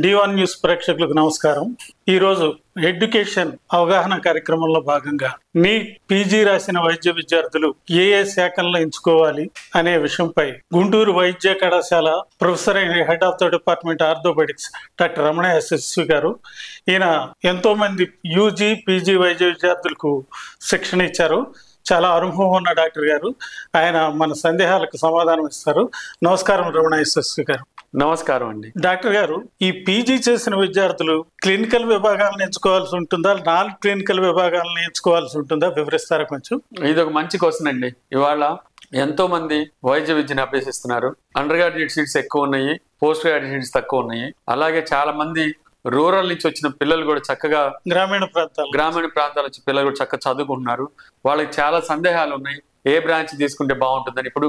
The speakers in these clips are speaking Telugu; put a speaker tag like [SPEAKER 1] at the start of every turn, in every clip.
[SPEAKER 1] D1 న్యూస్ ప్రేక్షకులకు నమస్కారం. ఈరోజు ఎడ్యుకేషన్ అవగాహన కార్యక్రమంలో భాగంగా నీట్ పీజీ రాసిన వైద్య విద్యార్థులు ఏ శాఖలను ఎంచుకోవాలి అనే విషయంపై గుంటూరు వైద్య కళాశాల professor and head of the department orthopaedics doctor Ramana SSV గారు, ఈయన ఎంతో మంది యూజీ పీజీ వైద్య విద్యార్థులకు శిక్షణ ఇచ్చారు. చాలా అనుభవం ఉన్న డాక్టర్ గారు, ఆయన మన సందేహాలకు సమాధానం ఇస్తారు. నమస్కారం రమణ ఎస్ఎస్వి గారు.
[SPEAKER 2] నమస్కారం అండి.
[SPEAKER 1] డాక్టర్ గారు, ఈ పీజీ చేసిన విద్యార్థులు క్లినికల్ విభాగాలను ఎంచుకోవాల్సి ఉంటుందా, నాన్ క్లినికల్ విభాగాలను ఎంచుకోవాల్సి ఉంటుందా, వివరిస్తారా కొంచెం?
[SPEAKER 2] ఇది ఒక మంచి క్వశ్చన్ అండి. ఇవాళ ఎంతో మంది వైద్య విద్యను అభ్యసిస్తున్నారు. అండర్ గ్రాడ్యుయేట్ సీట్స్ ఎక్కువ ఉన్నాయి, పోస్ట్ గ్రాడ్యుయేట్ సీట్స్ తక్కువ ఉన్నాయి. అలాగే చాలా మంది రూరల్ నుంచి వచ్చిన పిల్లలు కూడా చక్కగా గ్రామీణ ప్రాంతాల నుంచి పిల్లలు కూడా చక్కగా చదువుకుంటున్నారు. వాళ్ళకి చాలా సందేహాలు ఉన్నాయి, ఏ బ్రాంచ్ తీసుకుంటే బాగుంటుందని. ఇప్పుడు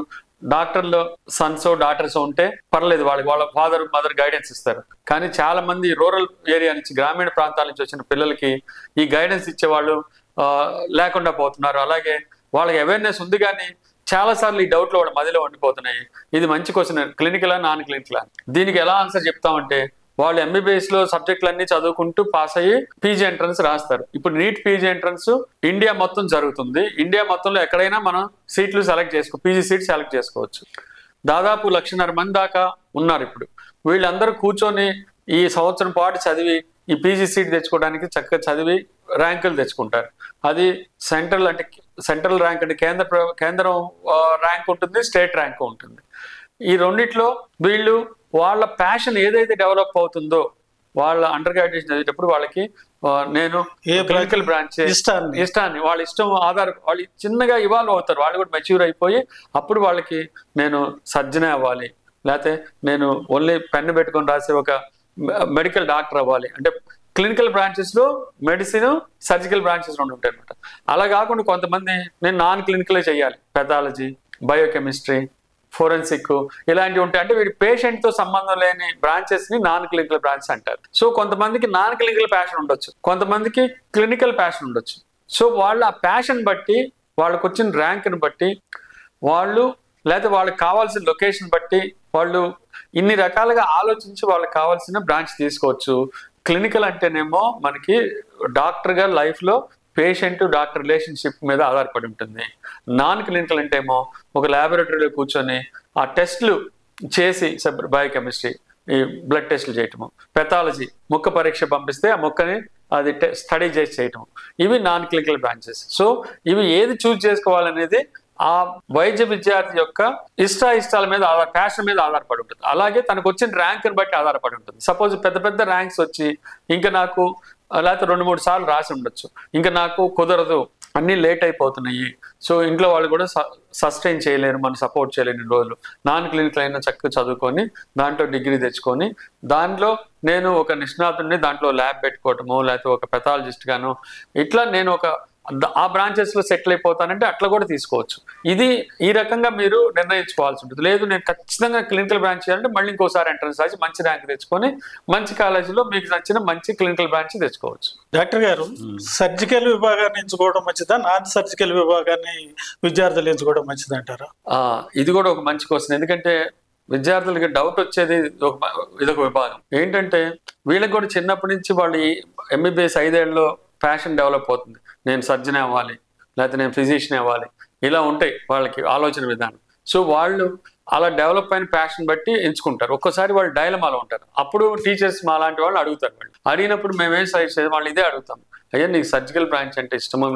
[SPEAKER 2] డాక్టర్లో సన్స్ డాక్టర్స్ ఉంటే పర్లేదు, వాళ్ళ ఫాదర్ మదర్ గైడెన్స్ ఇస్తారు. కానీ చాలా మంది రూరల్ ఏరియా నుంచి గ్రామీణ ప్రాంతాల నుంచి వచ్చిన పిల్లలకి ఈ గైడెన్స్ ఇచ్చేవాళ్ళు లేకుండా పోతున్నారు. అలాగే వాళ్ళకి అవేర్నెస్ ఉంది కానీ చాలాసార్లు ఈ డౌట్లు వాళ్ళ మధ్యలో ఉండిపోతున్నాయి. ఇది మంచి క్వశ్చన్, క్లినికలా నాన్ క్లినికలా? దీనికి ఎలా ఆన్సర్ చెప్తామంటే, వాళ్ళు ఎంబీబీఎస్ లో సబ్జెక్టులన్నీ చదువుకుంటూ పాస్ అయ్యి పీజీ ఎంట్రన్స్ రాస్తారు. ఇప్పుడు నీట్ పీజీ ఎంట్రన్స్ ఇండియా మొత్తం జరుగుతుంది. ఇండియా మొత్తంలో ఎక్కడైనా మనం సీట్లు పీజీ సీట్ సెలెక్ట్ చేసుకోవచ్చు. దాదాపు 1,50,000 మంది దాకా ఉన్నారు. ఇప్పుడు వీళ్ళందరూ కూర్చొని ఈ సంవత్సరం పాటు చదివి ఈ పీజీ సీట్ తెచ్చుకోవడానికి చక్కగా చదివి ర్యాంకులు తెచ్చుకుంటారు. అది సెంట్రల్ ర్యాంక్ అంటే కేంద్రం ర్యాంక్ ఉంటుంది, స్టేట్ ర్యాంక్ ఉంటుంది. ఈ రెండిట్లో వీళ్ళు వాళ్ళ ప్యాషన్ ఏదైతే డెవలప్ అవుతుందో, వాళ్ళ అండర్ గ్రాడ్యుయేషన్ చదివేటప్పుడు వాళ్ళకి నేను క్లినికల్ బ్రాంచ్ ఇష్టాన్ని వాళ్ళ ఇష్టం వాళ్ళు చిన్నగా ఇవాల్వ్ అవుతారు. వాళ్ళు కూడా మెచ్యూర్ అయిపోయి అప్పుడు వాళ్ళకి నేను సర్జన్ అవ్వాలి, లేకపోతే నేను ఓన్లీ పెన్ను పెట్టుకొని రాసే ఒక మెడికల్ డాక్టర్ అవ్వాలి అంటే క్లినికల్ బ్రాంచెస్ లో మెడిసిన్, సర్జికల్ బ్రాంచెస్ రెండు ఉంటాయి అనమాట. అలా కాకుండా కొంతమంది నేను నాన్ క్లినికలే చేయాలి, పెథాలజీ, బయోకెమిస్ట్రీ, ఫోరెన్సిక్ ఇలాంటివి ఉంటాయి. అంటే వీడి పేషెంట్ తో సంబంధం లేని బ్రాంచెస్ ని నాన్ క్లినికల్ బ్రాంచెస్ అంటారు. సో కొంతమందికి నాన్ క్లినికల్ ప్యాషన్ ఉండొచ్చు, కొంతమందికి క్లినికల్ ప్యాషన్ ఉండొచ్చు. సో వాళ్ళు ఆ ప్యాషన్ బట్టి, వాళ్ళకు వచ్చిన ర్యాంక్ని బట్టి వాళ్ళు, లేకపోతే వాళ్ళకి కావాల్సిన లొకేషన్ బట్టి వాళ్ళు ఇన్ని రకాలుగా ఆలోచించి వాళ్ళకి కావాల్సిన బ్రాంచ్ తీసుకోవచ్చు. క్లినికల్ అంటేనేమో మనకి డాక్టర్ గా లైఫ్ లో పేషెంట్ డాక్టర్ రిలేషన్షిప్ మీద ఆధారపడి ఉంటుంది. నాన్ క్లినికల్ అంటే ఏమో ఒక ల్యాబొరేటరీలో కూర్చొని ఆ టెస్ట్లు చేసి, బయోకెమిస్ట్రీ ఈ బ్లడ్ టెస్ట్లు చేయటము, పెథాలజీ ముక్క పరీక్ష పంపిస్తే ఆ ముక్కని అది స్టడీ చేసి చేయటము, ఇవి నాన్ క్లినికల్ బ్రాంచెస్. సో ఇవి ఏది చూస్ చేసుకోవాలనేది ఆ వైద్య విద్యార్థి యొక్క ఇష్టాల మీద, ప్యాషన్ మీద ఆధారపడి ఉంటుంది. అలాగే తనకు వచ్చిన ర్యాంక్ని బట్టి ఆధారపడి ఉంటుంది. సపోజ్ పెద్ద ర్యాంక్స్ వచ్చి ఇంకా నాకు లేకపోతే 2-3 సార్లు రాసి ఉండొచ్చు, ఇంకా నాకు కుదరదు, అన్నీ లేట్ అయిపోతున్నాయి, సో ఇంట్లో వాళ్ళు కూడా సస్టైన్ చేయలేరు, మనం సపోర్ట్ చేయలేని రోజులు, నాన్ క్లినికల్ అయినా చక్కగా చదువుకొని దాంట్లో డిగ్రీ తెచ్చుకొని దాంట్లో నేను ఒక నిష్ణాతుడిని దాంట్లో ల్యాబ్ పెట్టుకోవటము, లేకపోతే ఒక పెథాలజిస్ట్ గాను ఇట్లా నేను ఆ బ్రాంచెస్ లో సెటిల్ అయిపోతానంటే అట్లా కూడా తీసుకోవచ్చు. ఈ రకంగా మీరు నిర్ణయించుకోవాల్సి ఉంటుంది. లేదు నేను ఖచ్చితంగా క్లినికల్ బ్రాంచ్ చేయాలంటే మళ్ళీ ఇంకోసారి ఎంట్రన్స్ రాసి మంచి ర్యాంక్ తెచ్చుకొని మంచి కాలేజీలో మీకు నచ్చిన మంచి క్లినికల్ బ్రాంచ్ తెచ్చుకోవచ్చు.
[SPEAKER 1] డాక్టర్ గారు, సర్జికల్ విభాగాన్ని ఎంచుకోవడం మంచిదా, నాన్ సర్జికల్ విభాగాన్ని విద్యార్థులు ఎంచుకోవడం మంచిదా అంటారా?
[SPEAKER 2] ఇది కూడా ఒక మంచి క్వశ్చన్. ఎందుకంటే విద్యార్థులకి డౌట్ వచ్చేది ఇదొక విభాగం ఏంటంటే, వీళ్ళకి కూడా చిన్నప్పటి నుంచి వాళ్ళు ఎంబీబీఎస్ 5 ఏళ్ళలో ప్యాషన్ డెవలప్ అవుతుంది. నేను సర్జన్ అవ్వాలి, లేకపోతే నేను ఫిజిషియన్ అవ్వాలి, ఇలా ఉంటాయి వాళ్ళకి ఆలోచన విధానం. సో వాళ్ళు అలా డెవలప్ అయిన ప్యాషన్ బట్టి ఎంచుకుంటారు. ఒక్కోసారి వాళ్ళు డైలమాలో ఉంటారు. అప్పుడు టీచర్స్ మా లాంటి వాళ్ళు అడుగుతారు. వాళ్ళు అడిగినప్పుడు మేమేం సజెస్ట్ చేయాలి, వాళ్ళు ఇదే అడుగుతాం, అయ్యా నీకు సర్జికల్ బ్రాంచ్ అంటే ఇష్టమో,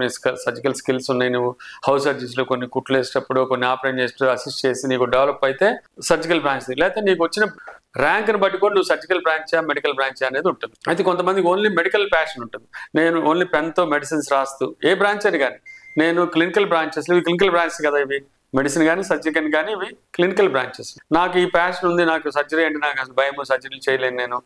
[SPEAKER 2] సర్జికల్ స్కిల్స్ ఉన్నాయి, నువ్వు హౌస్ సర్జరీస్లో కొన్ని కుట్లు వేసేటప్పుడు, కొన్ని ఆపరేషన్ చేసేటప్పుడు అసిస్ట్ చేసి నీకు డెవలప్ అయితే సర్జికల్ బ్రాంచ్, లేకపోతే నీకు వచ్చిన ర్యాంక్ని బట్టి కూడా నువ్వు సర్జికల్ బ్రాంచా మెడికల్ బ్రాంచా అనేది ఉంటుంది. అయితే కొంతమందికి ఓన్లీ మెడికల్ ప్యాషన్ ఉంటుంది, నేను ఓన్లీ పెన్తో మెడిసిన్స్ రాస్తూ, ఏ బ్రాంచ్ అని కానీ నేను క్లినికల్ బ్రాంచెస్, ఇవి క్లినికల్ బ్రాంచెస్ కదా, ఇవి మెడిసిన్ కానీ సర్జికల్ కానీ ఇవి క్లినికల్ బ్రాంచెస్. నాకు ఈ ప్యాషన్ ఉంది, నాకు సర్జరీ అంటే నాకు అసలు భయము, సర్జరీలు చేయలేను,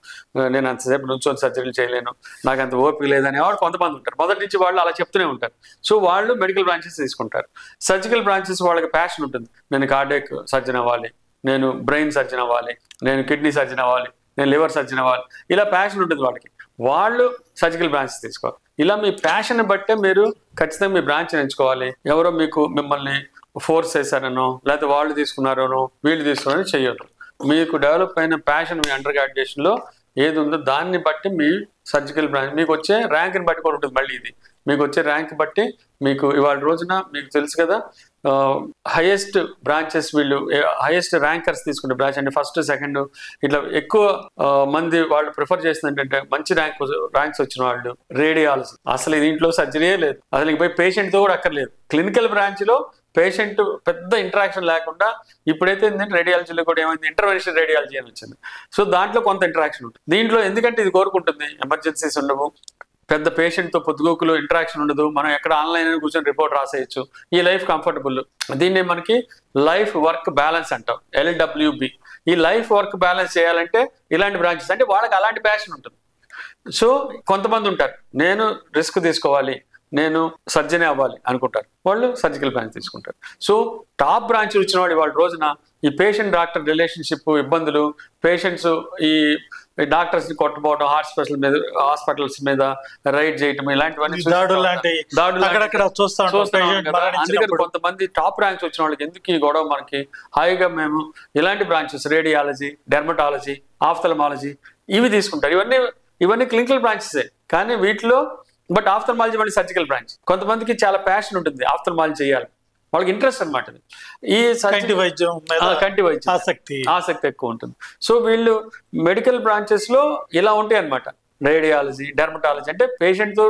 [SPEAKER 2] నేను అంతసేపు నుంచొని సర్జరీలు చేయలేను, నాకు అంత ఓపిక లేదని వాళ్ళు కొంతమంది ఉంటారు. మొదటి నుంచి వాళ్ళు అలా చెప్తూనే ఉంటారు. సో వాళ్ళు మెడికల్ బ్రాంచెస్ తీసుకుంటారు. సర్జికల్ బ్రాంచెస్ వాళ్ళకి ప్యాషన్ ఉంటుంది, నేను కార్డియాక్ సర్జన్ అవ్వాలి, నేను బ్రెయిన్ సర్జన్ అవ్వాలి, నేను కిడ్నీ సర్జన్ అవ్వాలి, నేను లివర్ సర్జన్ అవ్వాలి, ఇలా ప్యాషన్ ఉంటుంది వాళ్ళకి. వాళ్ళు సర్జికల్ బ్రాంచెస్ తీసుకోవాలి. ఇలా మీ ప్యాషన్ బట్టే మీరు ఖచ్చితంగా మీ బ్రాంచ్ ఎంచుకోవాలి. ఎవరో మిమ్మల్ని ఫోర్స్ చేశారనో, లేకపోతే వాళ్ళు తీసుకున్నారనో, వీళ్ళు తీసుకున్నారో చెయ్యొద్దు. మీకు డెవలప్ అయిన ప్యాషన్ మీ అండర్ గ్రాడ్యుయేషన్లో ఏది ఉందో దాన్ని బట్టి మీ సర్జికల్ బ్రాంచ్ మీకు వచ్చే ర్యాంక్ని బట్టి కూడా ఉంటుంది. మళ్ళీ ఇది మీకు వచ్చే ర్యాంక్ బట్టి మీకు ఇవాళ రోజున మీకు తెలుసు కదా, హైయెస్ట్ బ్రాంచెస్ వీళ్ళు హైయెస్ట్ ర్యాంకర్స్ తీసుకుంటే బ్రాంచ్ అంటే ఫస్ట్ సెకండ్ ఇట్లా ఎక్కువ మంది వాళ్ళు ప్రిఫర్ చేస్తుంది ఏంటంటే మంచి ర్యాంక్స్ వచ్చిన వాళ్ళు రేడియాలజీ. అసలు దీంట్లో సర్జరీయే లేదు, అసలు ఇంక పోయి పేషెంట్తో కూడా అక్కర్లేదు. క్లినికల్ బ్రాంచ్లో పేషెంట్ పెద్ద ఇంటరాక్షన్ లేకుండా ఇప్పుడైతే ఏంటంటే రేడియాలజీలో కూడా ఏమైంది, ఇంటర్వెన్షన్ రేడియాలజీ అని వచ్చింది. సో దాంట్లో కొంత ఇంటరాక్షన్ ఉంటుంది. దీంట్లో ఎందుకంటే ఇది కోరుకుంటుంది ఎమర్జెన్సీస్ ఉండవు, పెద్ద పేషెంట్తో పొద్దుగోకులు ఇంటరాక్షన్ ఉండదు, మనం ఎక్కడ ఆన్లైన్ కూర్చొని రిపోర్ట్ రాసేయచ్చు, ఈ లైఫ్ కంఫర్టబుల్. దీన్ని మనకి లైఫ్ వర్క్ బ్యాలెన్స్ అంటాం, LWB. ఈ లైఫ్ వర్క్ బ్యాలెన్స్ చేయాలంటే ఇలాంటి బ్రాంచెస్ అంటే వాళ్ళకి అలాంటి ప్యాషన్ ఉంటుంది. సో కొంతమంది ఉంటారు నేను రిస్క్ తీసుకోవాలి, నేను సర్జరీ అవ్వాలి అనుకుంటారు, వాళ్ళు సర్జికల్ బ్రాంచ్ తీసుకుంటారు. సో టాప్ బ్రాంచ్ వచ్చిన వాళ్ళు వాళ్ళ రోజున ఈ పేషెంట్ డాక్టర్ రిలేషన్షిప్ ఇబ్బందులు, పేషెంట్స్ ఈ డాక్టర్స్ ని కొట్టబోవడం, హాస్పిటల్స్ మీద రైడ్ చేయటం, ఇలాంటివన్నీ అందుకని కొంతమంది టాప్ ర్యాంక్స్ వచ్చిన వాళ్ళకి ఎందుకు ఈ గొడవ, మనకి హాయిగా మేము ఇలాంటి బ్రాంచెస్ రేడియాలజీ, డెర్మటాలజీ, ఆఫ్థల్మాలజీ ఇవి తీసుకుంటారు. ఇవన్నీ క్లినికల్ బ్రాంచెసే, కానీ వీటిలో బట్ ఆఫ్థల్మాలజీ మళ్ళీ సర్జికల్ బ్రాంచ్. కొంతమందికి చాలా ప్యాషన్ ఉంటుంది ఆఫ్థల్మాలజీ చేయాలి, వాళ్ళకి ఇంట్రెస్ట్ అనమాట. ఈ కంటి వైద్యం ఆసక్తి ఎక్కువ ఉంటుంది. సో వీళ్ళు మెడికల్ బ్రాంచెస్ లో ఇలా ఉంటాయి అనమాట. రేడియాలజీ, డెర్మటాలజీ అంటే పేషెంట్ తో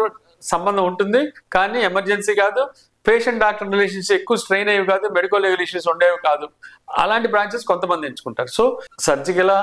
[SPEAKER 2] సంబంధం ఉంటుంది, కానీ ఎమర్జెన్సీ కాదు, పేషెంట్ డాక్టర్ రిలేషన్స్ ఎక్కువ స్ట్రెయిన్ అయ్యేవి కాదు, మెడికల్ రిలేషన్స్ ఉండేవి కాదు. అలాంటి బ్రాంచెస్ కొంతమంది ఎంచుకుంటారు. సో సర్జికల్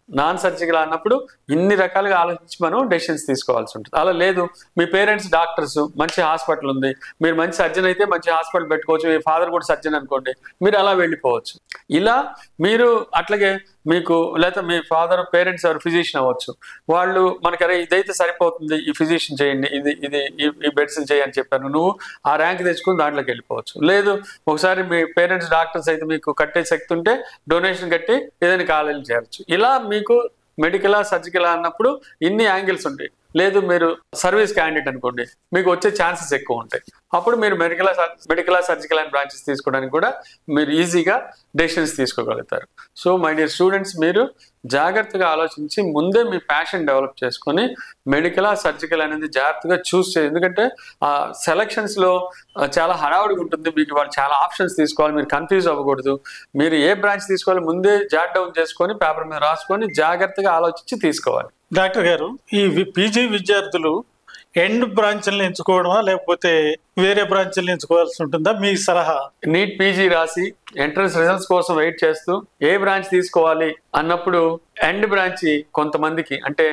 [SPEAKER 2] నాన్ సర్జికల్ అన్నప్పుడు ఇన్ని రకాలుగా ఆలోచించి మనం డెసిషన్స్ తీసుకోవాల్సి ఉంటుంది. అలా లేదు, మీ పేరెంట్స్ డాక్టర్స్, మంచి హాస్పిటల్ ఉంది, మీరు మంచి సర్జన్ అయితే మంచి హాస్పిటల్ పెట్టుకోవచ్చు, మీ ఫాదర్ కూడా సర్జన్ అనుకోండి, మీరు అలా వెళ్ళిపోవచ్చు. ఇలా మీరు అట్లాగే మీకు లేదా మీ ఫాదర్ పేరెంట్స్ ఎవరు ఫిజిషియన్ అవ్వచ్చు, వాళ్ళు మనకరే ఇదైతే సరిపోతుంది, ఈ ఫిజిషియన్ చేయండి, ఇది ఈ మెడిసిన్ చేయని చెప్పాను, నువ్వు ఆ ర్యాంక్ తెచ్చుకుని దాంట్లోకి వెళ్ళిపోవచ్చు. లేదు ఒకసారి మీ పేరెంట్స్ డాక్టర్స్ అయితే మీకు కట్టే శక్తి ఉంటే డొనేషన్ కట్టి ఏదైనా కాలేజీలు చేరచ్చు. ఇలా మీకు మెడికల్ సర్జికల్ అన్నప్పుడు ఇన్ని యాంగిల్స్ ఉంటాయి. లేదు మీరు సర్వీస్ క్యాండిడేట్ అనుకోండి, మీకు వచ్చే ఛాన్సెస్ ఎక్కువ ఉంటాయి. అప్పుడు మీరు మెడికల్ సర్జికల్ అండ్ బ్రాంచెస్ తీసుకోవడానికి కూడా మీరు ఈజీగా డెసిషన్స్ తీసుకోగలుగుతారు. సో మై డియర్ స్టూడెంట్స్, మీరు జాగ్రత్తగా ఆలోచించి ముందే మీ ప్యాషన్ డెవలప్ చేసుకొని మెడికల్ సర్జికల్ అనేది జాగ్రత్తగా చూస్ చేయాలి. ఎందుకంటే ఆ సెలక్షన్స్లో చాలా హడావుడిగా ఉంటుంది, మీకు వాళ్ళు చాలా ఆప్షన్స్ తీసుకోవాలి, మీరు కన్ఫ్యూజ్ అవ్వకూడదు. మీరు ఏ బ్రాంచ్ తీసుకోవాలి ముందే జాట్ డౌన్ చేసుకొని పేపర్ మీద రాసుకొని జాగ్రత్తగా ఆలోచించి తీసుకోవాలి.
[SPEAKER 1] డాక్టర్ గారు, ఈ పీజీ విద్యార్థులు ఎండ్ బ్రాంచ్లను ఎంచుకోవడమా లేకపోతే వేరే బ్రాంచ్లను ఎంచుకోవాల్సి ఉంటుందా? మీ సలహా.
[SPEAKER 2] నీట్ పీజీ రాసి ఎంట్రన్స్ రిజల్ట్స్ కోసం వెయిట్ చేస్తూ ఏ బ్రాంచ్ తీసుకోవాలి అన్నప్పుడు ఎండ్ బ్రాంచ్ కొంతమందికి అంటే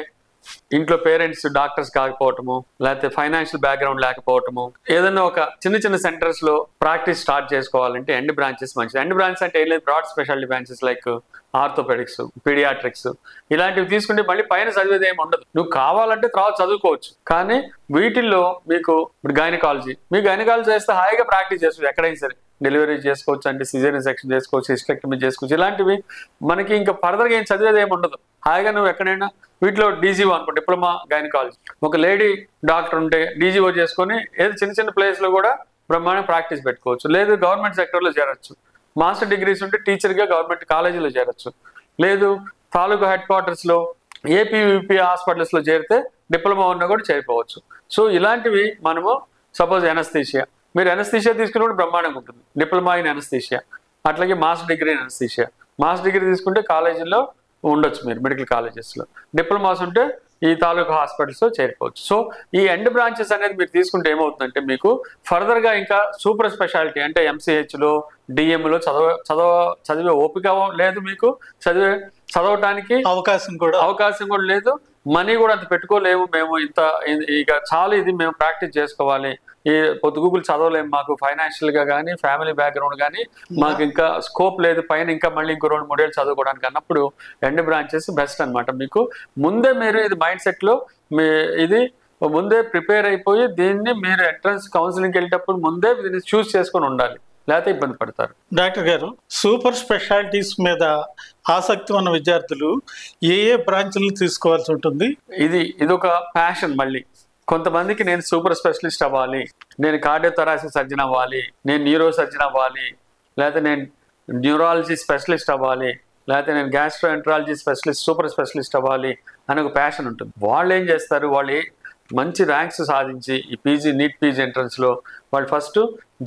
[SPEAKER 2] ఇంట్లో పేరెంట్స్ డాక్టర్స్ కాకపోవటము, లేకపోతే ఫైనాన్షియల్ బ్యాక్గ్రౌండ్ లేకపోవటము, ఏదైనా ఒక చిన్న సెంటర్స్ లో ప్రాక్టీస్ స్టార్ట్ చేసుకోవాలంటే ఎండ్ బ్రాంచెస్ మంచిది. ఎండ్ బ్రాంచెస్ అంటే ఏం లేదు, broad speciality branches like orthopaedics, paediatrics ఇలాంటివి తీసుకుంటే మళ్ళీ పైన చదివేది ఏమి ఉండదు. నువ్వు కావాలంటే తర్వాత చదువుకోవచ్చు, కానీ వీటిల్లో మీకు గైనకాలజీ, మీ గైనకాలజీ చేస్తే హాయిగా ప్రాక్టీస్ చేస్తుంది ఎక్కడైనా సరే. డెలివరీ చేసుకోవచ్చు, అంటే సిజేరియన్ సెక్షన్ చేసుకోవచ్చు, హిస్టెక్టమీ చేసుకోవచ్చు. ఇలాంటివి మనకి ఇంకా ఫర్దర్గా ఏం చదివేది ఏమి ఉండదు. హాయిగా నువ్వు ఎక్కడైనా వీటిలో డీజీఓ అనుకో, డిప్లొమా గైనకాలజీ, ఒక లేడీ డాక్టర్ ఉంటే డీజీఓ చేసుకొని ఏదో చిన్న ప్లేస్లో కూడా బ్రహ్మాండంగా ప్రాక్టీస్ పెట్టుకోవచ్చు. లేదు గవర్నమెంట్ సెక్టర్లో చేరొచ్చు, మాస్టర్ డిగ్రీస్ ఉంటే టీచర్గా గవర్నమెంట్ కాలేజీలో చేరొచ్చు. లేదు తాలూకా హెడ్ క్వార్టర్స్లో ఏపీ యూపీ హాస్పిటల్స్లో చేరితే డిప్లొమా ఉన్నా కూడా చేరిపోవచ్చు. సో ఇలాంటివి మనము సపోజ్ ఎనస్థీషియా, మీరు ఎనస్థీషియా తీసుకున్నప్పుడు బ్రహ్మాండంగా ఉంటుంది, డిప్లొమా ఇన్ ఎనస్థీషియా. అట్లాగే master degree in anaesthesia, master degree తీసుకుంటే కాలేజీల్లో ఉండొచ్చు, మీరు మెడికల్ కాలేజెస్లో. డిప్లొమాస్ ఉంటే ఈ తాలూకా హాస్పిటల్స్లో చేరిపోవచ్చు. సో ఈ ఎండ్ బ్రాంచెస్ అనేది మీరు తీసుకుంటే ఏమవుతుందంటే మీకు ఫర్దర్గా ఇంకా సూపర్ స్పెషాలిటీ అంటే ఎంసీహెచ్లో, డిఎంలో చదివే ఓపిక లేదు, మీకు చదవటానికి అవకాశం కూడా లేదు, మనీ కూడా అంత పెట్టుకోలేము. మేము ఇక చాలా ఇది మేము ప్రాక్టీస్ చేసుకోవాలి, ఈ పొద్దుగూకులు చదవలేము, మాకు ఫైనాన్షియల్గా కానీ ఫ్యామిలీ బ్యాక్గ్రౌండ్ కానీ మాకు ఇంకా స్కోప్ లేదు, పైన ఇంకా మళ్ళీ ఇంకో 2-3 ఏళ్ళు చదువుకోవడానికి అన్నప్పుడు ఎండ్ బ్రాంచెస్ బెస్ట్ అనమాట. మీకు ముందే మీరు ఇది మైండ్ సెట్లో ఇది ముందే ప్రిపేర్ అయిపోయి దీన్ని మీరు ఎంట్రన్స్ కౌన్సిలింగ్కి వెళ్ళేటప్పుడు ముందే దీన్ని చూస్ చేసుకొని ఉండాలి, లేకపోతే ఇబ్బంది పడతారు.
[SPEAKER 1] డాక్టర్ గారు, సూపర్ స్పెషాలిటీస్ మీద ఆసక్తి ఉన్న విద్యార్థులు ఏ బ్రాంచ్లు తీసుకోవాల్సి ఉంటుంది?
[SPEAKER 2] ఇది ఒక ప్యాషన్. మళ్ళీ కొంతమందికి నేను సూపర్ స్పెషలిస్ట్ అవ్వాలి, నేను కార్డియోథొరాసిక్ సర్జన్ అవ్వాలి, నేను న్యూరో సర్జన్ అవ్వాలి, లేకపోతే నేను న్యూరాలజీ స్పెషలిస్ట్ అవ్వాలి, లేకపోతే నేను గ్యాస్ట్రోఎంట్రాలజీ స్పెషలిస్ట్, సూపర్ స్పెషలిస్ట్ అవ్వాలి అని ఒక ప్యాషన్ ఉంటుంది. వాళ్ళు ఏం చేస్తారు, వాళ్ళు మంచి ర్యాంక్స్ సాధించి ఈ నీట్ పీజీ ఎంట్రన్స్లో వాళ్ళు ఫస్ట్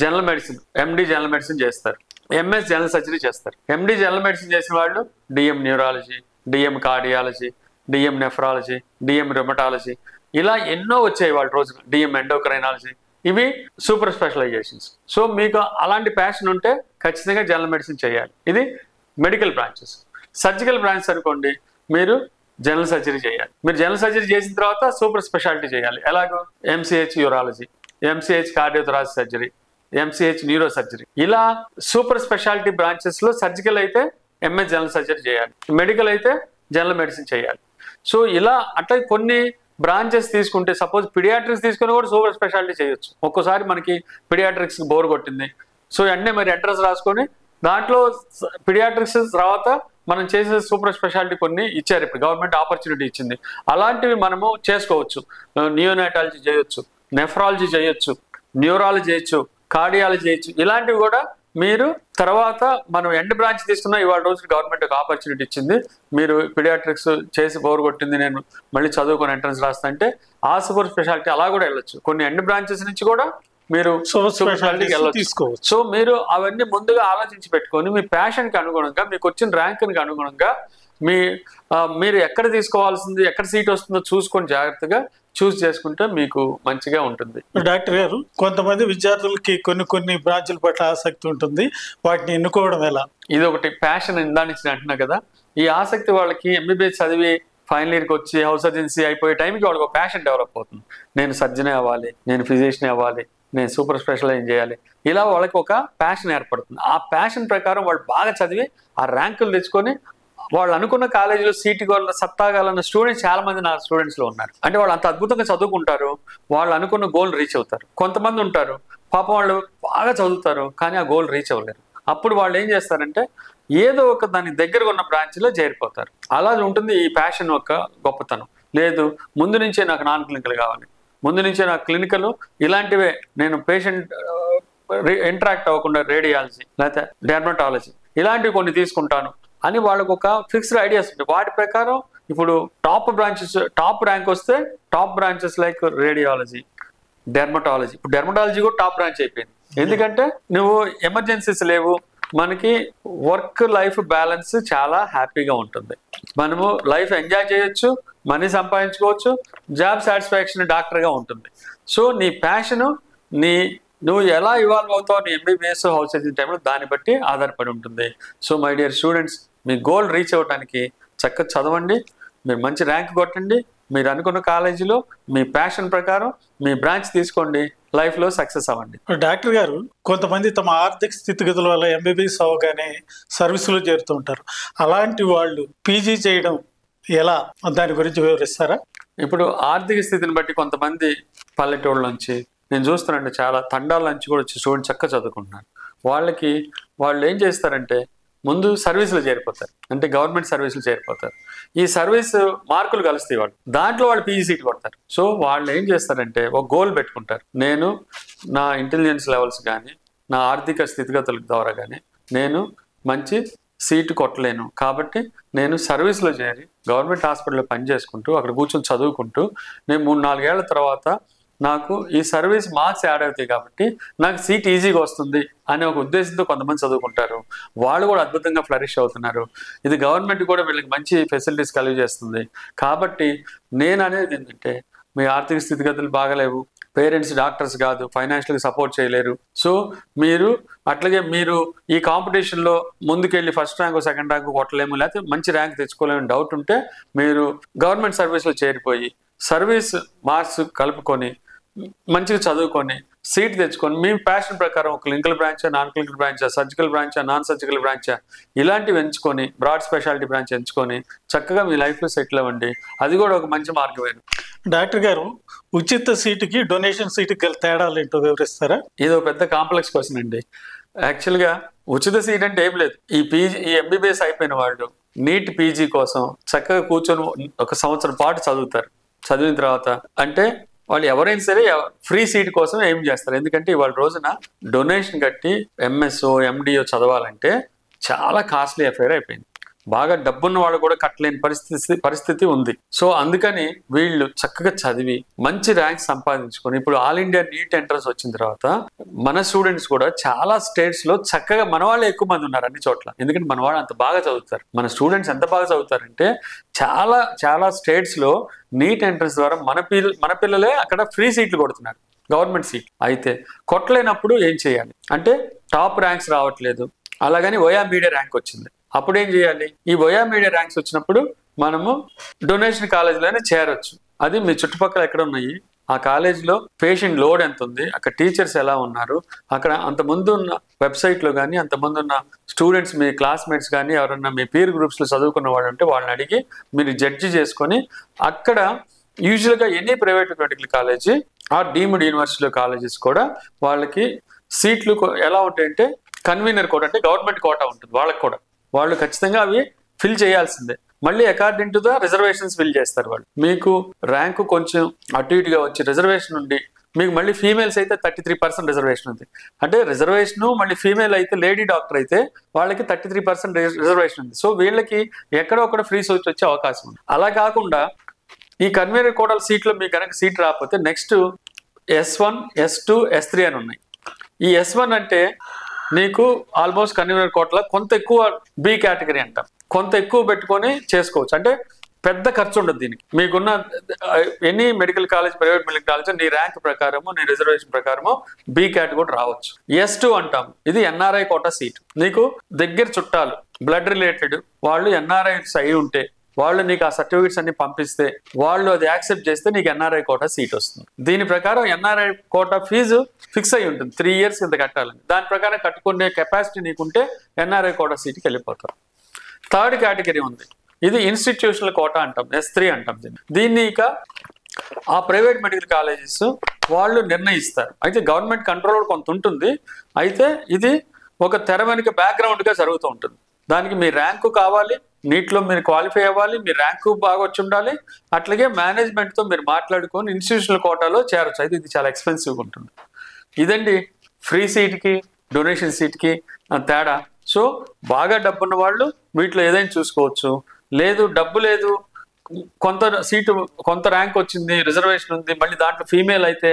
[SPEAKER 2] జనరల్ మెడిసిన్, ఎండి జనరల్ మెడిసిన్ చేస్తారు, ఎంఎస్ జనరల్ సర్జరీ చేస్తారు. ఎండి జనరల్ మెడిసిన్ చేసిన వాళ్ళు DM neurology, DM cardiology, DM nephrology, DM rheumatology, ఇలా ఎన్నో వచ్చాయి వాళ్ళ రోజున, డిఎం ఎండోక్రైనాలజీ. ఇవి సూపర్ స్పెషలైజేషన్స్. సో మీకు అలాంటి ప్యాషన్ ఉంటే ఖచ్చితంగా జనరల్ మెడిసిన్ చేయాలి. ఇది మెడికల్ బ్రాంచెస్. సర్జికల్ బ్రాంచ్ అనుకోండి, మీరు జనరల్ సర్జరీ చేయాలి. మీరు జనరల్ సర్జరీ చేసిన తర్వాత సూపర్ స్పెషాలిటీ చేయాలి. ఎలాగో MCh urology, MCh cardiothoracic surgery, MCh neuro surgery, ఇలా సూపర్ స్పెషాలిటీ బ్రాంచెస్లో సర్జికల్ అయితే ఎంఎస్ జనరల్ సర్జరీ చేయాలి, మెడికల్ అయితే జనరల్ మెడిసిన్ చేయాలి. సో ఇలా అట్లా కొన్ని బ్రాంచెస్ తీసుకుంటే, సపోజ్ పిడియాట్రిక్స్ తీసుకుని కూడా సూపర్ స్పెషాలిటీ చేయొచ్చు. ఒక్కోసారి మనకి పిడియాట్రిక్స్ బోర్ కొట్టింది, సో వెంటనే మరి ఎంట్రన్స్ రాసుకొని దాంట్లో పిడియాట్రిక్స్ తర్వాత మనం చేసే సూపర్ స్పెషాలిటీ కొన్ని ఇచ్చారు, ఇప్పుడు గవర్నమెంట్ ఆపర్చునిటీ ఇచ్చింది. అలాంటివి మనము చేసుకోవచ్చు. నియోనాటాలజీ చేయొచ్చు, నెఫ్రాలజీ చేయొచ్చు, న్యూరాలజీ చేయొచ్చు, కార్డియాలజీ చేయొచ్చు. ఇలాంటివి కూడా మీరు తర్వాత మనం ఎండ్ బ్రాంచ్ తీసుకున్నా ఇవాళ రోజు గవర్నమెంట్ ఒక ఆపర్చునిటీ ఇచ్చింది. మీరు పిడియాట్రిక్స్ చేసి బోర్ కొట్టింది, నేను మళ్ళీ చదువుకొని ఎంట్రన్స్ రాస్తా అంటే ఆ సూపర్ స్పెషాలిటీ అలా కూడా వెళ్ళొచ్చు. కొన్ని ఎండ్ బ్రాంచెస్ నుంచి కూడా మీరు సూపర్ స్పెషాలిటీకి వెళ్ళొచ్చు. సో మీరు అవన్నీ ముందుగా ఆలోచించి పెట్టుకొని మీ ప్యాషన్కి అనుగుణంగా, మీకు వచ్చిన ర్యాంక్కి అనుగుణంగా మీరు ఎక్కడ తీసుకోవాల్సింది, ఎక్కడ సీట్ వస్తుందో చూసుకొని జాగ్రత్తగా చూస్ చేసుకుంటే మీకు మంచిగా ఉంటుంది.
[SPEAKER 1] డాక్టర్ గారు, కొంతమంది విద్యార్థులకి కొన్ని బ్రాంచుల పట్ల ఆసక్తి ఉంటుంది, వాటిని ఎన్నుకోవడం ఎలా?
[SPEAKER 2] ఇది ఒకటి ప్యాషన్, ఇందానికి అంటున్నా కదా, ఈ ఆసక్తి వాళ్ళకి ఎంబీబీఎస్ చదివి ఫైనల్ ఇయర్కి వచ్చి హౌస్ సర్జెన్సీ అయిపోయే టైంకి వాళ్ళకి ఒక ప్యాషన్ డెవలప్ అవుతుంది. నేను సర్జనే అవ్వాలి, నేను ఫిజిషియన్ అవ్వాలి, నేను సూపర్ స్పెషలైజ్ చేయాలి, ఇలా వాళ్ళకి ఒక ప్యాషన్ ఏర్పడుతుంది. ఆ ప్యాషన్ ప్రకారం వాళ్ళు బాగా చదివి ఆ ర్యాంకులు తెచ్చుకొని వాళ్ళు అనుకున్న కాలేజీలో సీటు సత్తాగాలన్న స్టూడెంట్స్ చాలా మంది నా స్టూడెంట్స్లో ఉన్నారు. అంటే వాళ్ళు అంత అద్భుతంగా చదువుకుంటారు, వాళ్ళు అనుకున్న గోల్ రీచ్ అవుతారు. కొంతమంది ఉంటారు పాపం వాళ్ళు బాగా చదువుతారు కానీ ఆ గోల్ రీచ్ అవ్వలేరు. అప్పుడు వాళ్ళు ఏం చేస్తారంటే ఏదో ఒక దాని దగ్గర ఉన్న బ్రాంచ్లో చేరిపోతారు. అలా ఉంటుంది ఈ ప్యాషన్ యొక్క గొప్పతనం. లేదు, ముందు నుంచే నాకు నాన్ క్లినికల్ కావాలి, ముందు నుంచే నాకు క్లినికల్ ఇలాంటివే, నేను పేషెంట్ ఇంటరాక్ట్ అవ్వకుండా రేడియాలజీ లేకపోతే డెర్మటాలజీ ఇలాంటివి కొన్ని తీసుకుంటాను అని వాళ్ళకు ఒక ఫిక్స్డ్ ఐడియాస్ ఉంటాయి. వాటి ప్రకారం ఇప్పుడు టాప్ ర్యాంక్ వస్తే top branches like radiology, dermatology. ఇప్పుడు డెర్మటాలజీ కూడా టాప్ బ్రాంచ్ అయిపోయింది. ఎందుకంటే నువ్వు ఎమర్జెన్సీస్ లేవు, మనకి వర్క్ లైఫ్ బ్యాలెన్స్ చాలా హ్యాపీగా ఉంటుంది, మనము లైఫ్ ఎంజాయ్ చేయొచ్చు, మనీ సంపాదించుకోవచ్చు, జాబ్ సాటిస్ఫాక్షన్ డాక్టర్గా ఉంటుంది. సో నీ ప్యాషను నువ్వు ఎలా ఇవాల్వ్ అవుతావు నీ ఎంబీబీఎస్ హౌస్ సర్జరీ టైంలో దాన్ని బట్టి ఆధారపడి ఉంటుంది. So my dear students, me goal reach అవ్వడానికి చక్కగా చదవండి, మీరు మంచి ర్యాంక్ కొట్టండి, మీరు అనుకున్న కాలేజీలో మీ ప్యాషన్ ప్రకారం మీ బ్రాంచ్ తీసుకోండి, లైఫ్లో సక్సెస్ అవ్వండి.
[SPEAKER 1] డాక్టర్ గారు, కొంతమంది తమ ఆర్థిక స్థితిగతుల వల్ల ఎంబీబీఎస్ అవగానే సర్వీసులో చేరుతూ ఉంటారు. అలాంటి వాళ్ళు పీజీ చేయడం ఎలా, దాని గురించి వివరిస్తారా?
[SPEAKER 2] ఇప్పుడు ఆర్థిక స్థితిని బట్టి కొంతమంది పల్లెటూళ్ళ నుంచి నేను చూస్తున్నానండి, చాలా తండాల నుంచి కూడా వచ్చి స్టూడెంట్ చక్కగా చదువుకుంటున్నారు. వాళ్ళు ఏం చేస్తారంటే ముందు సర్వీసులు చేరిపోతారు, అంటే గవర్నమెంట్ సర్వీసులు చేరిపోతారు. ఈ సర్వీస్ మార్కులు కలుస్తాయి, దాంట్లో వాళ్ళు పీజీ సీట్ కొడతారు. సో వాళ్ళు ఏం చేస్తారంటే ఒక గోల్ పెట్టుకుంటారు, నేను నా ఇంటెలిజెన్స్ లెవెల్స్ కానీ నా ఆర్థిక స్థితిగతుల ద్వారా కానీ నేను మంచి సీటు కొట్టలేను, కాబట్టి నేను సర్వీస్లో చేరి గవర్నమెంట్ హాస్పిటల్లో పనిచేసుకుంటూ అక్కడ కూర్చొని చదువుకుంటూ నేను 3-4 ఏళ్ల తర్వాత నాకు ఈ సర్వీస్ మార్క్స్ యాడ్ అవుతాయి కాబట్టి నాకు సీట్ ఈజీగా వస్తుంది అనే ఒక ఉద్దేశంతో కొంతమంది చదువుకుంటారు. వాళ్ళు కూడా అద్భుతంగా ఫ్లరిష్ అవుతున్నారు. ఇది గవర్నమెంట్ కూడా వీళ్ళకి మంచి ఫెసిలిటీస్ కలిగజేస్తుంది. కాబట్టి నేను అనేది ఏంటంటే, మీ ఆర్థిక స్థితిగతులు బాగలేవు, పేరెంట్స్ డాక్టర్స్ కాదు, ఫైనాన్షియల్గా సపోర్ట్ చేయలేరు, సో అట్లాగే మీరు ఈ కాంపిటీషన్లో ముందుకెళ్ళి ఫస్ట్ ర్యాంక్ సెకండ్ ర్యాంక్ కొట్టలేము, లేకపోతే మంచి ర్యాంక్ తెచ్చుకోలేము డౌట్ ఉంటే మీరు గవర్నమెంట్ సర్వీస్లో చేరిపోయి సర్వీస్ మార్క్స్ కలుపుకొని మంచిగా చదువుకొని సీట్ తెచ్చుకొని మీ ప్యాషన్ ప్రకారం ఒక క్లినికల్ బ్రాంచా, నాన్ క్లినికల్ బ్రాంచా, సర్జికల్ బ్రాంచా, నాన్ సర్జికల్ బ్రాంచా ఇలాంటివి ఎంచుకొని బ్రాడ్ స్పెషాలిటీ బ్రాంచ్ ఎంచుకొని చక్కగా మీ లైఫ్లో సెటిల్ అవ్వండి. అది కూడా ఒక మంచి మార్గమే.
[SPEAKER 1] డాక్టర్ గారు, ఉచిత సీటుకి డొనేషన్ సీటుకి గల తేడాలు ఏంటో వివరిస్తారా?
[SPEAKER 2] ఇది ఒక పెద్ద కాంప్లెక్స్ క్వశ్చన్ అండి. యాక్చువల్గా ఉచిత సీట్ అంటే ఏం లేదు, ఈ ఎంబీబీఎస్ అయిపోయిన వాళ్ళు నీట్ పీజీ కోసం చక్కగా కూర్చొని 1 సంవత్సరం పాటు చదువుతారు. చదివిన తర్వాత అంటే వాళ్ళు ఎవరైనా సరే ఫ్రీ సీట్ కోసం ఏం చేస్తారు, ఎందుకంటే ఇవాళ రోజున డొనేషన్ కట్టి ఎంఎస్ఓ ఎండిఓ చదవాలంటే చాలా కాస్ట్లీ అఫైర్ అయిపోయింది. బాగా డబ్బున్న వాళ్ళు కూడా కట్టలేని పరిస్థితి ఉంది. సో అందుకని వీళ్ళు చక్కగా చదివి మంచి ర్యాంక్ సంపాదించుకొని ఇప్పుడు ఆల్ ఇండియా నీట్ ఎంట్రన్స్ వచ్చిన తర్వాత మన స్టూడెంట్స్ కూడా చాలా స్టేట్స్ లో చక్కగా మన వాళ్ళే ఎక్కువ మంది ఉన్నారు అన్ని చోట్ల. ఎందుకంటే మన వాళ్ళు అంత బాగా చదువుతారు. మన స్టూడెంట్స్ ఎంత బాగా చదువుతారంటే చాలా చాలా స్టేట్స్ లో నీట్ ఎంట్రన్స్ ద్వారా మన పిల్లలే అక్కడ ఫ్రీ సీట్లు కొడుతున్నారు, గవర్నమెంట్ సీట్. అయితే కొట్టలేనప్పుడు ఏం చేయాలి అంటే టాప్ ర్యాంక్స్ రావట్లేదు, అలాగని ఓయా మీడియా ర్యాంక్ వచ్చింది, అప్పుడు ఏం చేయాలి? ఈ ఓయా మీడియా ర్యాంక్స్ వచ్చినప్పుడు మనము డొనేషన్ కాలేజీలోనే చేరొచ్చు. అది మీ చుట్టుపక్కల ఎక్కడ ఉన్నాయి, ఆ కాలేజీలో పేషెంట్ లోడ్ ఎంత ఉంది, అక్కడ టీచర్స్ ఎలా ఉన్నారు, అక్కడ అంతకుముందు ఉన్న వెబ్సైట్లో కానీ అంతకుముందు ఉన్న స్టూడెంట్స్ మీ క్లాస్మేట్స్ కానీ ఎవరన్నా మీ పీర్ గ్రూప్స్లో చదువుకున్న వాళ్ళు ఉంటే వాళ్ళని అడిగి మీరు జడ్జి చేసుకొని అక్కడ యూజువల్గా ఎనీ ప్రైవేట్ మెడికల్ కాలేజీ ఆ డీమ్డ్ యూనివర్సిటీలో కాలేజెస్ కూడా వాళ్ళకి సీట్లు ఎలా ఉంటాయంటే కన్వీనర్ కోటా అంటే గవర్నమెంట్ కోటా ఉంటుంది వాళ్ళకి కూడా. వాళ్ళు ఖచ్చితంగా అవి ఫిల్ చేయాల్సిందే. మళ్ళీ according to the reservations fill చేస్తారు వాళ్ళు. మీకు ర్యాంకు కొంచెం అటు ఇటుగా వచ్చి రిజర్వేషన్ ఉండి మీకు మళ్ళీ ఫీమేల్స్ అయితే 33% రిజర్వేషన్ ఉంది. అంటే రిజర్వేషన్ మళ్ళీ ఫీమేల్ అయితే లేడీ డాక్టర్ అయితే వాళ్ళకి 33% రిజర్వేషన్ ఉంది. సో వీళ్ళకి ఎక్కడో ఒకడ ఫ్రీ సీట్ వచ్చే అవకాశం ఉంది. అలా కాకుండా ఈ కన్వీనర్ కోటాల సీట్లో మీకు కనుక సీట్ రాకపోతే నెక్స్ట్ S1, S2, S3 అని ఉన్నాయి. ఈ S1 అంటే నీకు ఆల్మోస్ట్ కన్వీనర్ కోటలో కొంత ఎక్కువ బి కేటగిరీ అంటాం, కొంత ఎక్కువ పెట్టుకొని చేసుకోవచ్చు. అంటే పెద్ద ఖర్చు ఉండదు దీనికి. మీకున్న any medical college private medical college నీ ర్యాంక్ ప్రకారము నీ రిజర్వేషన్ ప్రకారము బి కేటగిరీ రావచ్చు. S2 అంటాం, ఇది NRI కోటా సీట్. నీకు దగ్గర చుట్టాలు బ్లడ్ రిలేటెడ్ వాళ్ళు NRIs అయి ఉంటే వాళ్ళు నీకు ఆ సర్టిఫికేట్స్ అన్ని పంపిస్తే వాళ్ళు అది యాక్సెప్ట్ చేస్తే నీకు NRI కోటా సీట్ వస్తుంది. దీని ప్రకారం NRI కోటా ఫీజు ఫిక్స్ అయి ఉంటుంది, 3 years కింద కట్టాలని. దాని ప్రకారం కట్టుకునే కెపాసిటీ నీకుంటే NRI కోటా సీట్కి వెళ్ళిపోతారు. థర్డ్ కేటగిరీ ఉంది, ఇది ఇన్స్టిట్యూషనల్ కోటా అంటాం, S3 అంటాం. దీన్ని ఇక ఆ ప్రైవేట్ మెడికల్ కాలేజెస్ వాళ్ళు నిర్ణయిస్తారు. అయితే గవర్నమెంట్ కంట్రోల్ కొంత ఉంటుంది, అయితే ఇది ఒక తెర వెనుక బ్యాక్గ్రౌండ్గా జరుగుతూ ఉంటుంది. దానికి మీ ర్యాంకు కావాలి, నీట్లో మీరు క్వాలిఫై అవ్వాలి, మీ ర్యాంకు బాగా వచ్చి ఉండాలి, అట్లాగే మేనేజ్మెంట్తో మీరు మాట్లాడుకొని ఇన్స్టిట్యూషనల్ కోటాలో చేరచ్చు. అయితే ఇది చాలా ఎక్స్పెన్సివ్గా ఉంటుంది. ఇదండి ఫ్రీ సీట్కి డొనేషన్ సీట్కి తేడా. సో బాగా డబ్బున్న వాళ్ళు వీటిలో ఏదైనా చూసుకోవచ్చు. లేదు డబ్బు లేదు, కొంత సీటు కొంత ర్యాంక్ వచ్చింది, రిజర్వేషన్ ఉంది, మళ్ళీ దాంట్లో ఫీమేల్ అయితే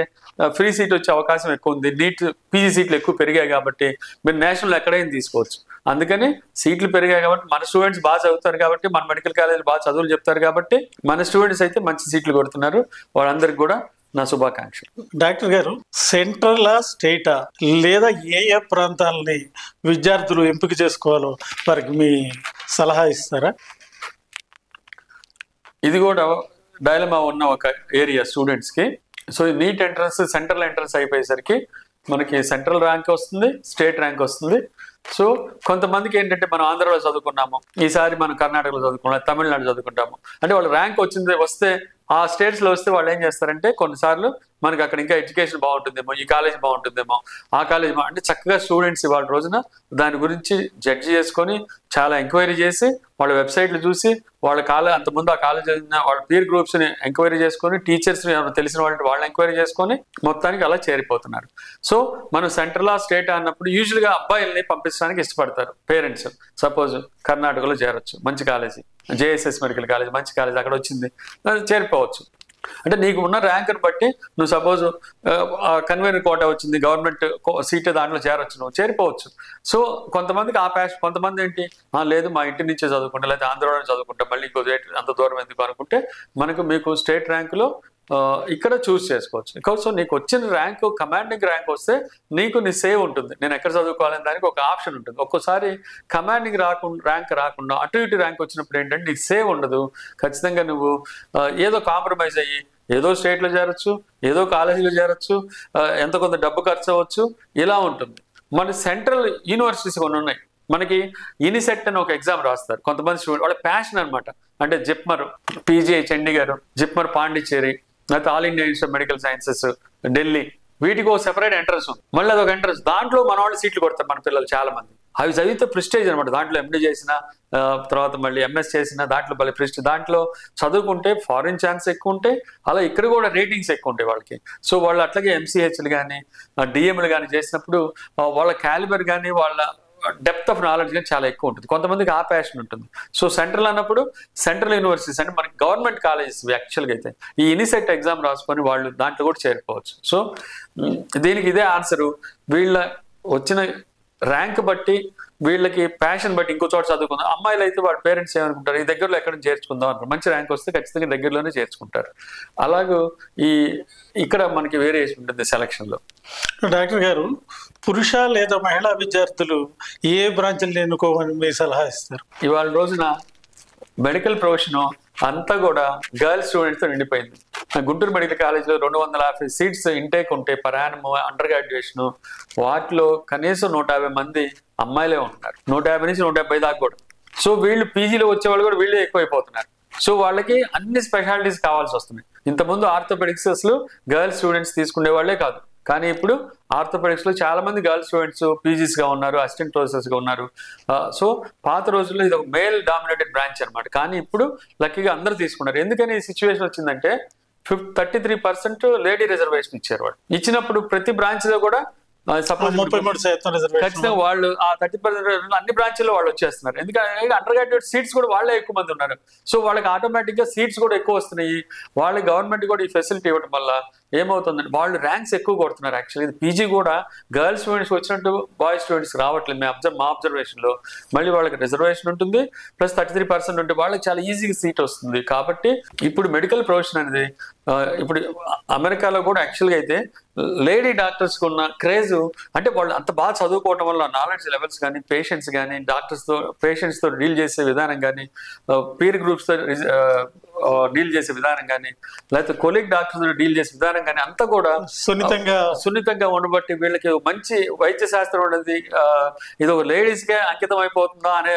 [SPEAKER 2] ఫ్రీ సీట్ వచ్చే అవకాశం ఎక్కువ ఉంది, నీట్ పీజీ సీట్లు ఎక్కువ పెరిగాయి కాబట్టి మీరు నేషనల్ ఎక్కడైనా తీసుకోవచ్చు. అందుకని సీట్లు పెరిగాయి కాబట్టి మన స్టూడెంట్స్ బాగా చదువుతారు కాబట్టి మన మెడికల్ కాలేజీలు బాగా చదువులు చెప్తారు కాబట్టి మన స్టూడెంట్స్ అయితే మంచి సీట్లు కొడుతున్నారు. వాళ్ళందరికీ కూడా నా శుభాకాంక్షలు.
[SPEAKER 1] డాక్టర్ గారు, సెంట్రలా స్టేటా లేదా ఏ ప్రాంతాలని విద్యార్థులు ఎంపిక చేసుకోవాలో వారికి మీ సలహా ఇస్తారా?
[SPEAKER 2] ఇది కూడా డైలమా ఉన్న ఒక ఏరియా స్టూడెంట్స్కి. So neat entrance central entrance అయిపోయేసరికి మనకి సెంట్రల్ ర్యాంక్ వస్తుంది, స్టేట్ ర్యాంక్ వస్తుంది. సో కొంతమందికి ఏంటంటే మనం ఆంధ్రలో చదువుకున్నాము, ఈసారి మనం కర్ణాటకలో చదువుకున్నాం, తమిళనాడు చదువుకుంటాము అంటే వాళ్ళు ర్యాంక్ వస్తే ఆ స్టేట్స్లో వస్తే వాళ్ళు ఏం చేస్తారంటే కొన్నిసార్లు మనకి అక్కడ ఇంకా ఎడ్యుకేషన్ బాగుంటుందేమో, ఈ కాలేజ్ బాగుంటుందేమో, ఆ కాలేజ్ అంటే చక్కగా స్టూడెంట్స్ ఇవాళ రోజున దాని గురించి జడ్జి చేసుకొని చాలా ఎంక్వైరీ చేసి వాళ్ళ వెబ్సైట్లు చూసి వాళ్ళ అంతకుముందు ఆ కాలేజ్ వాళ్ళ పీర్ గ్రూప్స్ని ఎంక్వైరీ చేసుకొని టీచర్స్ని తెలిసిన వాళ్ళని ఎంక్వైరీ చేసుకొని మొత్తానికి అలా చేరిపోతున్నారు. సో మనం సెంట్రల్ స్టేట్ అన్నప్పుడు యూజువల్గా అబ్బాయిల్ని పంపించడానికి ఇష్టపడతారు పేరెంట్స్. సపోజ్ కర్ణాటకలో చేరొచ్చు, మంచి కాలేజీ JSS మెడికల్ కాలేజ్ మంచి కాలేజ్ అక్కడ వచ్చింది, చేరిపోవచ్చు. అంటే నీకు ఉన్న ర్యాంకుని బట్టి నువ్వు సపోజ్ కన్వీనర్ కోటా వచ్చింది, గవర్నమెంట్ సీట్ దాంట్లో చేరొచ్చు, నువ్వు చేరిపోవచ్చు. సో కొంతమందికి ఆ ప్యాషన్, కొంతమంది ఏంటి లేదు మా ఇంటి నుంచే చదువుకుంటా లేదా ఆంధ్రలోనే చదువుకుంటా మళ్ళీ ఇంకో అంత దూరం ఎందుకు అనుకుంటే మీకు స్టేట్ ర్యాంకులో ఇక్కడ చూస్ చేసుకోవచ్చు. సో నీకు వచ్చిన ర్యాంకు కమాండింగ్ ర్యాంక్ వస్తే నీకు నీ సేవ్ ఉంటుంది, నేను ఎక్కడ చదువుకోవాలని దానికి ఒక ఆప్షన్ ఉంటుంది. ఒక్కోసారి కమాండింగ్ ర్యాంక్ రాకుండా అటు ఇటు ర్యాంక్ వచ్చినప్పుడు ఏంటంటే నీకు సేవ్ ఉండదు. ఖచ్చితంగా నువ్వు ఏదో కాంప్రమైజ్ అయ్యి ఏదో స్టేట్లో చేరొచ్చు, ఏదో కాలేజీలో చేరొచ్చు, ఎంత కొంత డబ్బు ఖర్చు అవ్వచ్చు, ఇలా ఉంటుంది. మన సెంట్రల్ యూనివర్సిటీస్ కొన్ని ఉన్నాయి. మనకి యూనిసెట్ అని ఒక ఎగ్జామ్ రాస్తారు కొంతమంది స్టూడెంట్, వాళ్ళ ప్యాషన్ అనమాట. అంటే జిప్మర్ PGI చండీగఢ్, జిప్మర్ పాండిచ్చేరి, లేకపోతే all India institute of medical sciences Delhi, వీటికి ఒక సెపరేట్ ఎంట్రన్స్ ఉంది. మళ్ళీ అదొక ఎంట్రన్స్, దాంట్లో మన వాళ్ళు సీట్లు కొడతారు మన పిల్లలు చాలా మంది. అవి చదివితే ప్రెస్టేజ్ అనమాట. దాంట్లో MD చేసిన తర్వాత మళ్ళీ MS చేసిన దాంట్లో మళ్ళీ ప్రెస్టేజ్, దాంట్లో చదువుకుంటే ఫారిన్ ఛాన్స్ ఎక్కువ ఉంటాయి, అలా ఇక్కడ కూడా రేటింగ్స్ ఎక్కువ ఉంటాయి వాళ్ళకి. సో వాళ్ళు అట్లాగే MCHలు కానీ DMలు కానీ చేసినప్పుడు వాళ్ళ క్యాలిబర్ కానీ వాళ్ళ డెప్త్ ఆఫ్ నాలెడ్జ్ కానీ చాలా ఎక్కువ ఉంటుంది. కొంతమందికి ఆ ప్యాషన్ ఉంటుంది. సో సెంట్రల్ అన్నప్పుడు సెంట్రల్ యూనివర్సిటీస్ అంటే మనకి గవర్నమెంట్ కాలేజెస్ యాక్చువల్గా అయితే ఈ ఇనిసెట్ ఎగ్జామ్ రాసుకొని వాళ్ళు దాంట్లో కూడా చేరుకోవచ్చు. సో దీనికి ఇదే ఆన్సరు. వీళ్ళ వచ్చిన ర్యాంక్ బట్టి వీళ్ళకి ప్యాషన్ బట్టి ఇంకో చోట చదువుకుందాం. అమ్మాయిలు అయితే వాళ్ళ పేరెంట్స్ ఏమనుకుంటారు, ఈ దగ్గరలో ఎక్కడ చేర్చుకుందాం అంటారు. మంచి ర్యాంక్ వస్తే ఖచ్చితంగా దగ్గరలోనే చేర్చుకుంటారు. అలాగూ ఇక్కడ మనకి వేరియేషన్ ఉంటుంది సెలక్షన్ లో.
[SPEAKER 1] డాక్టర్ గారు, పురుష లేదా మహిళా విద్యార్థులు ఏ బ్రాంచ్లు ఎన్నుకోమని మీ సలహా ఇస్తారు?
[SPEAKER 2] ఇవాళ రోజున మెడికల్ ప్రొఫెషన్ అంతా కూడా గర్ల్స్ స్టూడెంట్స్ తో నిండిపోయింది. గుంటూరు మెడికల్ కాలేజ్లో 250 సీట్స్ ఇంటేక్ ఉంటే పరాయణము అండర్ గ్రాడ్యుయేషన్, వాటిలో కనీసం 150 మంది అమ్మాయిలే ఉంటున్నారు. 150 నుంచి 170 దాకా కూడా. సో వీళ్ళు పీజీలో వచ్చేవాళ్ళు కూడా వీళ్ళే ఎక్కువైపోతున్నారు. సో వాళ్ళకి అన్ని స్పెషాలిటీస్ కావాల్సి వస్తున్నాయి. ఇంతకుముందు ఆర్థోపెడిక్స్ అసలు గర్ల్స్ స్టూడెంట్స్ తీసుకునే వాళ్ళే కాదు, కానీ ఇప్పుడు ఆర్థోపెడిక్స్ లో చాలా మంది గర్ల్స్ స్టూడెంట్స్ పీజీస్ గా ఉన్నారు, అసిస్టెంట్ ప్రొఫెసర్స్ గా ఉన్నారు. సో పాత రోజుల్లో ఇది ఒక మేల్ డామినేటెడ్ బ్రాంచ్ అనమాట. కానీ ఇప్పుడు లక్కీగా అందరూ తీసుకున్నారు. ఎందుకని ఈ సిచ్యువేషన్ వచ్చిందంటే 33% లేడీ రిజర్వేషన్ ఇచ్చారు. వాళ్ళు ఇచ్చినప్పుడు ప్రతి బ్రాంచ్ లో కూడా సపోజ్ ఖచ్చితంగా వాళ్ళు ఆ 30% అన్ని బ్రాంచ్ల్లో వాళ్ళు వచ్చేస్తున్నారు. ఎందుకంటే అండర్ గ్రాడ్యుయేట్ సీట్స్ కూడా వాళ్ళే ఎక్కువ మంది ఉన్నారు. సో వాళ్ళకి ఆటోమేటిక్ గా సీట్స్ కూడా ఎక్కువ వస్తున్నాయి. వాళ్ళకి గవర్నమెంట్ కూడా ఈ ఫెసిలిటీ ఇవ్వడం వల్ల ఏమవుతుందంటే వాళ్ళు ర్యాంక్స్ ఎక్కువ కొడుతున్నారు. యాక్చువల్లీ ఇది పీజీ కూడా గర్ల్స్ స్టూడెంట్స్ వచ్చినట్టు బాయ్స్ స్టూడెంట్స్ రావట్లేదు. మా అబ్జర్వేషన్ లో మళ్ళీ వాళ్ళకి రిజర్వేషన్ ఉంటుంది, ప్లస్ 33% ఉంటే వాళ్ళకి చాలా ఈజీగా సీట్ వస్తుంది. కాబట్టి ఇప్పుడు మెడికల్ ప్రొఫెషన్ అనేది ఇప్పుడు అమెరికాలో కూడా యాక్చువల్గా అయితే లేడీ డాక్టర్స్ ఉన్న క్రేజ్ అంటే వాళ్ళు అంత బాగా చదువుకోవటం వల్ల నాలెడ్జ్ లెవెల్స్ కానీ, పేషెంట్స్ కానీ, పేషెంట్స్ తో డీల్ చేసే విధానం కానీ, పీర్ గ్రూప్స్ తో డీల్ చేసే విధానం కానీ, లేకపోతే కొలీగ్ డాక్టర్స్ డీల్ చేసే విధానం కానీ అంతా కూడా సున్నితంగా ఉండబట్టి వీళ్ళకి మంచి వైద్య శాస్త్రం అనేది ఇది ఒక లేడీస్ కే అంకితం అయిపోతుందా అనే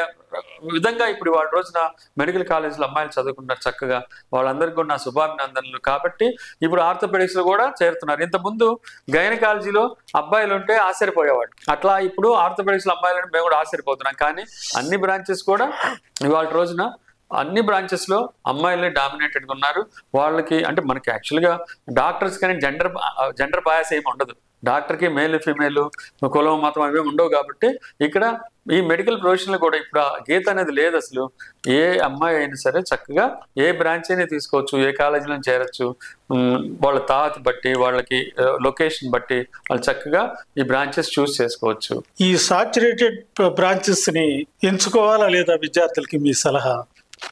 [SPEAKER 2] విధంగా ఇప్పుడు వాళ్ళ రోజున మెడికల్ కాలేజీలో అమ్మాయిలు చదువుకుంటున్నారు చక్కగా. వాళ్ళందరికీ కూడా నా శుభాభినందనలు. కాబట్టి ఇప్పుడు ఆర్థోపెడిక్స్ లో కూడా చేరుతున్నారు. ఇంతకుముందు గైనకాలజీలో అబ్బాయిలు ఉంటే ఆశ్చర్యపోయేవాడు, అట్లా ఇప్పుడు ఆర్థోపెడిక్స్ లో అమ్మాయిలు అంటే మేము కూడా ఆశ్చర్యపోతున్నాం. కానీ అన్ని బ్రాంచెస్ కూడా ఇవాళ రోజున అన్ని బ్రాంచెస్ లో అమ్మాయిలే డామినేటెడ్గా ఉన్నారు. వాళ్ళకి అంటే మనకి యాక్చువల్గా డాక్టర్స్ కానీ జెండర్ బయాస్ ఏమి ఉండదు. డాక్టర్కి మేల్ ఫీమేల్ కులం మతం అవి ఉండవు. కాబట్టి ఇక్కడ ఈ మెడికల్ ప్రొఫెషన్లో కూడా ఇప్పుడు ఆ గీత అనేది లేదు అసలు. ఏ అమ్మాయి అయినా సరే చక్కగా ఏ బ్రాంచ్ అయినా తీసుకోవచ్చు, ఏ కాలేజీలో చేరొచ్చు. వాళ్ళ తాత బట్టి, వాళ్ళకి లొకేషన్ బట్టి వాళ్ళు చక్కగా ఈ బ్రాంచెస్ చూస్ చేసుకోవచ్చు.
[SPEAKER 1] ఈ సాచురేటెడ్ బ్రాంచెస్ ని ఎంచుకోవాలా లేదా విద్యార్థులకి మీ సలహా?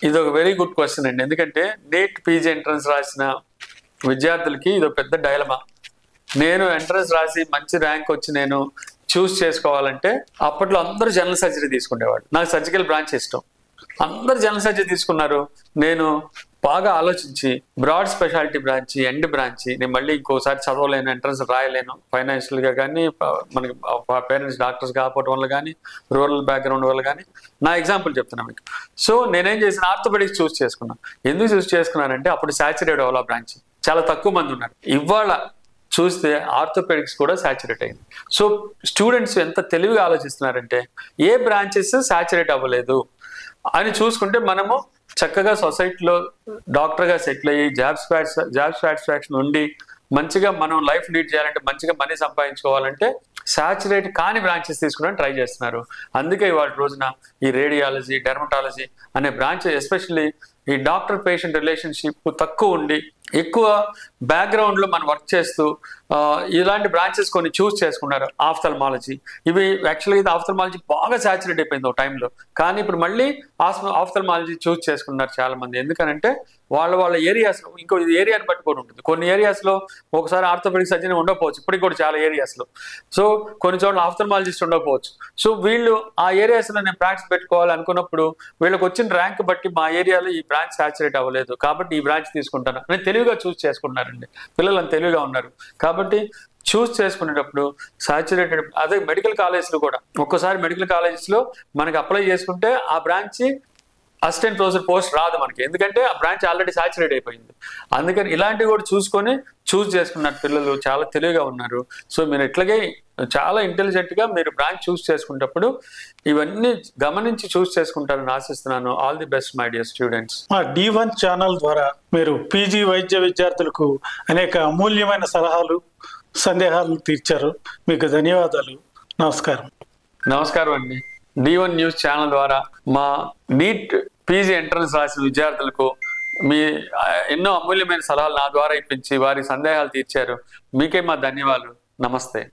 [SPEAKER 2] ఇది ఒక వెరీ గుడ్ క్వశ్చన్ అండి. ఎందుకంటే నీట్ పీజీ ఎంట్రన్స్ రాసిన విద్యార్థులకి ఇది ఒక పెద్ద డైలమా. నేను ఎంట్రన్స్ రాసి మంచి ర్యాంక్ వచ్చి నేను చూస్ చేసుకోవాలంటే అప్పట్లో అందరూ జనరల్ సర్జరీ తీసుకునేవాడు. నాకు సర్జికల్ బ్రాంచ్ ఇష్టం, అందరు జనరల్ సర్జరీ తీసుకున్నారు. నేను బాగా ఆలోచించి broad speciality branch, end branch నేను మళ్ళీ ఇంకోసారి చదవలేను, ఎంట్రన్స్ రాయలేను, ఫైనాన్షియల్ గా కానీ, మనకి పేరెంట్స్ డాక్టర్స్ కాకపోవడం వల్ల కానీ, రూరల్ బ్యాక్గ్రౌండ్ వల్ల కానీ, నా ఎగ్జాంపుల్ చెప్తున్నా మీకు. సో నేనేం చేసిన ఆర్థోపెడిక్స్ చూస్ చేసుకున్నాను. ఎందుకు చూస్ చేసుకున్నానంటే అప్పుడు సాచురేట్ అవ్వాలి ఆ బ్రాంచ్, చాలా తక్కువ మంది ఉన్నారు. ఇవాళ చూస్తే ఆర్థోపెడిక్స్ కూడా సాచురేట్ అయింది. సో స్టూడెంట్స్ ఎంత తెలివిగా ఆలోచిస్తున్నారంటే ఏ బ్రాంచెస్ సాచురేట్ అవ్వలేదు అని చూసుకుంటే మనము చక్కగా సొసైటీలో డాక్టర్గా సెటిల్ అయ్యి జాబ్ సాటిస్ఫాక్షన్ ఉండి మంచిగా మనం లైఫ్ లీడ్ చేయాలంటే, మంచిగా మనీ సంపాదించుకోవాలంటే సాచురేట్ కాని బ్రాంచెస్ తీసుకోవడానికి ట్రై చేస్తున్నారు. అందుకే ఇవాళ రోజున ఈ రేడియాలజీ, డెర్మటాలజీ అనే బ్రాంచ్, ఎస్పెషల్లీ ఈ డాక్టర్ పేషెంట్ రిలేషన్షిప్ తక్కువ ఉండి ఎక్కువ బ్యాక్గ్రౌండ్ లో మనం వర్క్ చేస్తూ ఇలాంటి బ్రాంచెస్ కొన్ని చూస్ చేసుకున్నారు. ఆఫ్థల్మాలజీ, ఇవి యాక్చువల్గా ఇది ఆఫ్థల్మాలజీ బాగా సాచురేట్ అయిపోయింది ఒక టైంలో. కానీ ఇప్పుడు మళ్ళీ ఆఫ్థల్మాలజీ చూస్ చేసుకున్నారు చాలా మంది. ఎందుకనంటే వాళ్ళ ఏరియాస్ లో, ఇంకో ఇది ఏరియాని బట్టి కూడా ఉంటుంది. కొన్ని ఏరియాస్ లో ఒకసారి ఆర్థోపెడిక్ సర్జరీ ఉండకపోవచ్చు, ఇప్పటికి కూడా చాలా ఏరియాస్ లో. సో కొన్ని చోట్ల ఆఫ్థల్మాలజిస్ట్ ఉండకపోవచ్చు. సో వీళ్ళు ఆ ఏరియాస్ లో నేను ప్రాక్టీస్ పెట్టుకోవాలి అనుకున్నప్పుడు వీళ్ళకి వచ్చిన ర్యాంక్ బట్టి మా ఏరియాలో ఈ బ్రాంచ్ సాచురేట్ అవ్వలేదు కాబట్టి ఈ బ్రాంచ్ తీసుకుంటాను నేను తెలివిగా చూస్ చేసుకుంటున్నారండి. పిల్లలు అంత తెలివిగా ఉన్నారు. కాబట్టి చూస్ చేసుకునేటప్పుడు సాచురేటెడ్, అదే మెడికల్ కాలేజ్లో కూడా ఒక్కోసారి మెడికల్ కాలేజెస్లో మనకి అప్లై చేసుకుంటే ఆ బ్రాంచ్ అసిస్టెంట్ ప్రొఫెసర్ పోస్ట్ రాదు మనకి, ఎందుకంటే ఆ బ్రాంచ్ ఆల్రెడీ సాచురేట్ అయిపోయింది. అందుకని ఇలాంటివి కూడా చూసుకొని చూస్ చేసుకున్నారు పిల్లలు, చాలా తెలివిగా ఉన్నారు. సో మీరు ఇట్లాగే చాలా ఇంటెలిజెంట్ గా మీరు బ్రాంచ్ చూస్ చేసుకునేటప్పుడు ఇవన్నీ గమనించి చూస్ చేసుకుంటారని ఆశిస్తున్నాను. All the best my dear students.
[SPEAKER 1] మా D1 ఛానల్ ద్వారా మీరు పీజీ వైద్య విద్యార్థులకు అనేక అమూల్యమైన సలహాలు, సందేహాలను తీర్చారు. మీకు ధన్యవాదాలు. నమస్కారం.
[SPEAKER 2] నమస్కారం అండి. D1 న్యూస్ ఛానల్ ద్వారా మా నీట్ పీజీ ఎంట్రన్స్ రాసిన విద్యార్థులకు మీ ఎన్నో అమూల్యమైన సలహాలు నా ద్వారా ఇప్పించి వారి సందేహాలు తీర్చారు. మీకే మా ధన్యవాదాలు. నమస్తే.